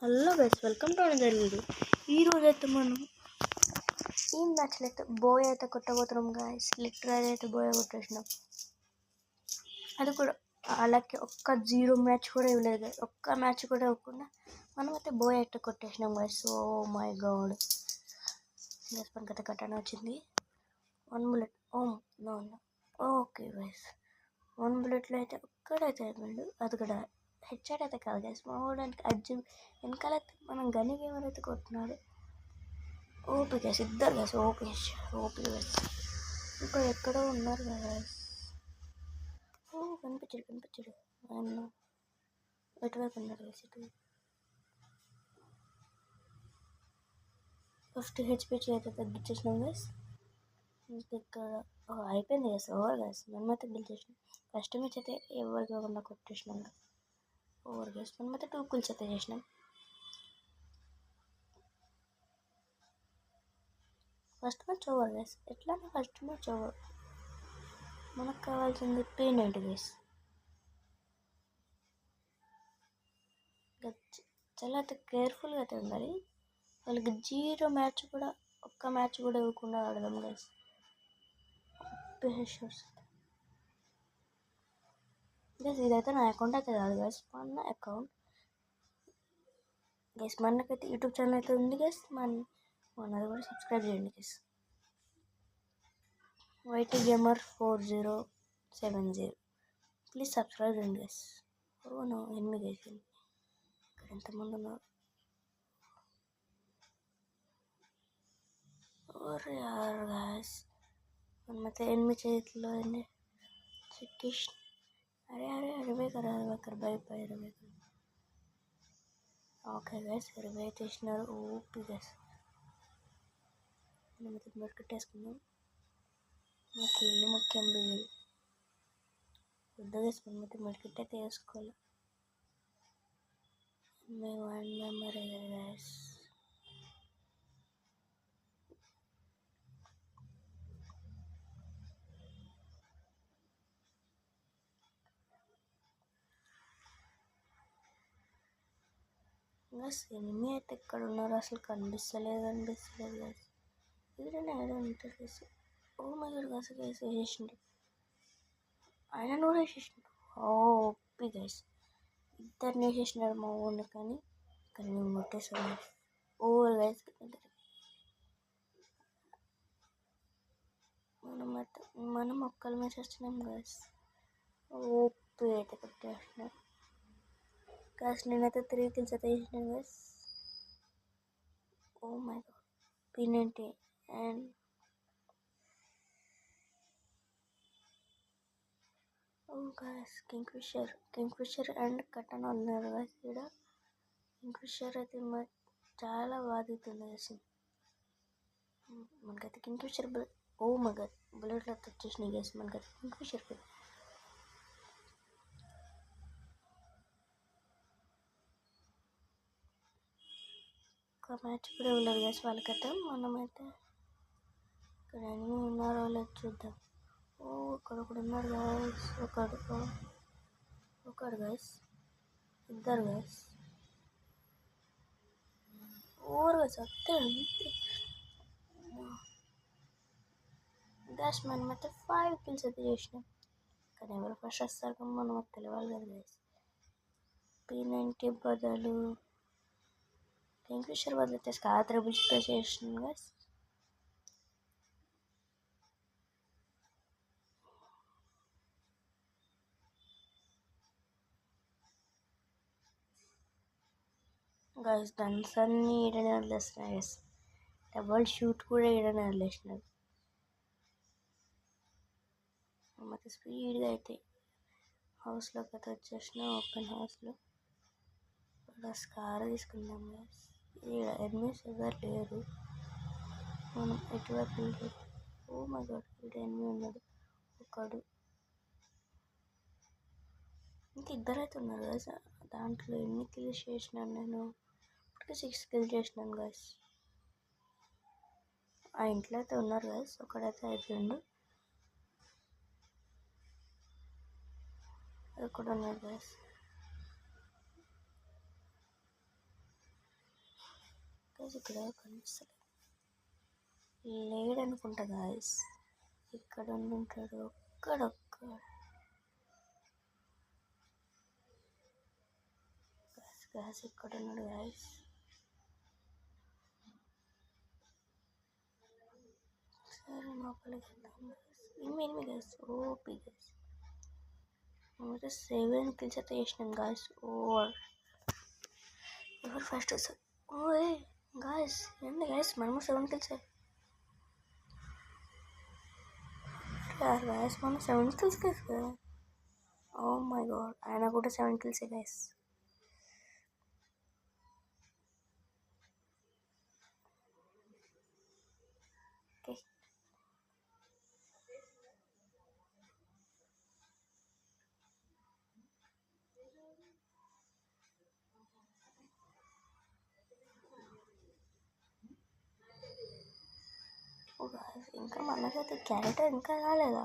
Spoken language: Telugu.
Hello guys, welcome to another video. ఈరోజు అయితే మనం ఈ మ్యాచ్లో అయితే బోయ్ అయితే కొట్టబోతున్నాం గైస్. లిటరల్ అయితే బోయ్ కొట్టేసినాం. అది కూడా అలాగే ఒక్క జీరో మ్యాచ్ కూడా ఇవ్వలేదు. ఒక్క మ్యాచ్ కూడా ఇవ్వకుండా మనం అయితే బోయ్ అయితే కొట్టేసినాం guys. Oh my god, guys మనకైతే కట్టాన వచ్చింది. 1 బుల్లెట్. నో ఓకే గైస్, 1 బుల్లెట్లో అయితే ఒక్కడైతే అయిపోయాడు. అది కూడా హెడ్ షాట్ అయితే కాదు గైస్, మా వాడానికి అజ్జి వెనకాలైతే మనం గని గేమర్ అయితే కొట్టినాడు. ఓపీ గైస్, ఇద్దరు గైస్ ఓపీ గైస్. ఇంకా ఎక్కడో ఉన్నారు గైస్. కనిపించాడు ఆయన ఎటువైపు ఉన్నారు గైస్. ఫస్ట్ హెచ్పిచి అయితే తగ్గించేసినాం గైస్. ఇక్కడ అయిపోయింది గైస్, ఓవర్ గైస్. మనమైతే గెలిచేసినాం. ఫస్ట్ మ్యాచ్ అయితే ఎవరికి కాకుండా కొట్టేసినాం ఓవర్ గైస్. మనమైతే 2 కిల్స్ అయితే చేసినాం. First match over guys. ఎట్లా ఫస్ట్ మ్యాచ్ ఓవర్. మనకు కావాల్సింది P90 గైస్. చాలా అయితే కేర్ఫుల్గా అయితే ఉండాలి. వాళ్ళకి జీరో మ్యాచ్ కూడా, ఒక్క మ్యాచ్ కూడా ఇవ్వకుండా ఆడదాం గైస్. గైస్ ఇదైతే నా అకౌంట్ అయితే కాదు గైస్, మన అకౌంట్ గైస్. మనకైతే యూట్యూబ్ ఛానల్ అయితే ఉంది గైస్. మనది కూడా సబ్స్క్రైబ్ చేయండి guys. YT Gamer 4070 please subscribe చేయండి గైస్. నో ఎనిమి గైస్, ఇక్కడ ఎంతమంది ఉన్నారు. ఓరే యార్ గైస్, మనమైతే ఎనిమిది చేతిలో అండి. చిక్కిష్ అరేబేకర్ బై రివేకర్. ఓకే గైస్, రివే చేసినారు. OP guys. మనమైతే మెరుకట్టేసుకుందాం. నాకు ఇల్లు ముఖ్యం బిల్లు పెద్దగా వేసుకుని అయితే మెడికెట్ అయితే వేసుకోవాలి. మేము 1 మెంబర్ గైస్. ఇంకా ఎనిమి అయితే ఎక్కడ ఉన్నారు అసలు కనిపిస్తలేదు గైస్. ఇదేనా ఏదో ఉంటుంది guys. Oh my god guys, వేసేసిండు. ఆయన కూడా వేసేసిండు. ఓపీ గైస్, ఇద్దరిని వేసేసినాడు మా ఊరిని. కానీ మేము కొట్టేసాం ఓవర్ గైస్. మనం ఒక్కరి మీద వచ్చినాం గైస్. ఓపీ అయితే కొట్టేసినాం గైస్. నేనైతే 3 కిల్స్ అయితే వేసినాను guys. Oh my god, P90 and guys Kingfisher and katana ఉన్నారు గైస్. ఇక్కడ కింగ్ఫిషర్ అయితే చాలా బాధితుంది గైస్. మనకైతే కింగ్ఫిషర్ ఓ మై గాడ్ బుల్లెట్లో వచ్చేసినాయి గైస్. మనకైతే కింగ్ఫిషర్ ఒక మ్యాచ్ కూడా ఉండదు గైస్ వాళ్ళకైతే. మనమైతే ఇక్కడ ఎన్ని ఉన్నారో లేదు చూద్దాం. ఇక్కడ ఒకడు ఉన్నారు గైస్. ఒకడు గైస్, ఇద్దరు గైస్. ఓవర్ గైస్ అంతే గైస్. మనమైతే 5 కిల్స్ అయితే చేసినాం. కానీ ఎవరు ఫస్ట్ వస్తారు కానీ మనం తెలియాలి కదా గైస్. P90 బదులు కింగ్ఫిషర్ బదులు అయితే స్కార్ త్రిబుల్స్తో చేసినాం గైస్. గైస్ గన్స్ అన్నీ ఈడనే వదిలేస్తున్నాయి గైస్. డబల్ షూట్ కూడా ఈడనే వదిలేసినారు. ಮತ್ತೆ స్పీడ్గా అయితే హౌస్లోకి అయితే వచ్చేసిన. ఓపెన్ హౌస్లో ఇక్కడ స్కార్ తీసుకుందాం గైస్. ఇక్కడ ఎనిమిస్ ఎవరు లేరు. మనం ఎటువైపు ఓ మై గాడ్, ఇక్కడ ఎనిమి ఉన్నాడు ఒకడు. ఇంకా ఇద్దరైతే ఉన్నారు గైస్. దాంట్లో ఎన్ని కిల్స్ చేసినాను నేను? ఇప్పటికే 6 కిల్ చేసినాను గైస్. ఆ ఇంట్లో అయితే ఉన్నారు గైస్. ఒకడైతే అయిపోయిండు. అది కూడా ఉన్నారు గైస్. ఇక్కడ కనిపిస్తలేదు, లేడనుకుంటా గాయస్. ఇక్కడ ఉంటాడు ఒక్కడొక్క గ్యాస్ ఇక్కడ ఉన్నాడు గాయస్. సరే లోపలికి వెళ్దాం ఎనిమిది గాయస్. ఓపీ గాయస్, 7 kills అయితే చేసినాం గాయస్. ఓవర్ ఎవరు ఫస్ట్ వస్తారు? ఓ గాయస్, ఏంటి గాయస్ మనము 7 kills గాయస్, మనం 7 kills కదా. ఓ మై గాడ్, ఆయన కూడా 7 kills గాయస్. ఓకే ఇంకా మనకైతే క్యారెక్టర్ ఇంకా రాలేదా?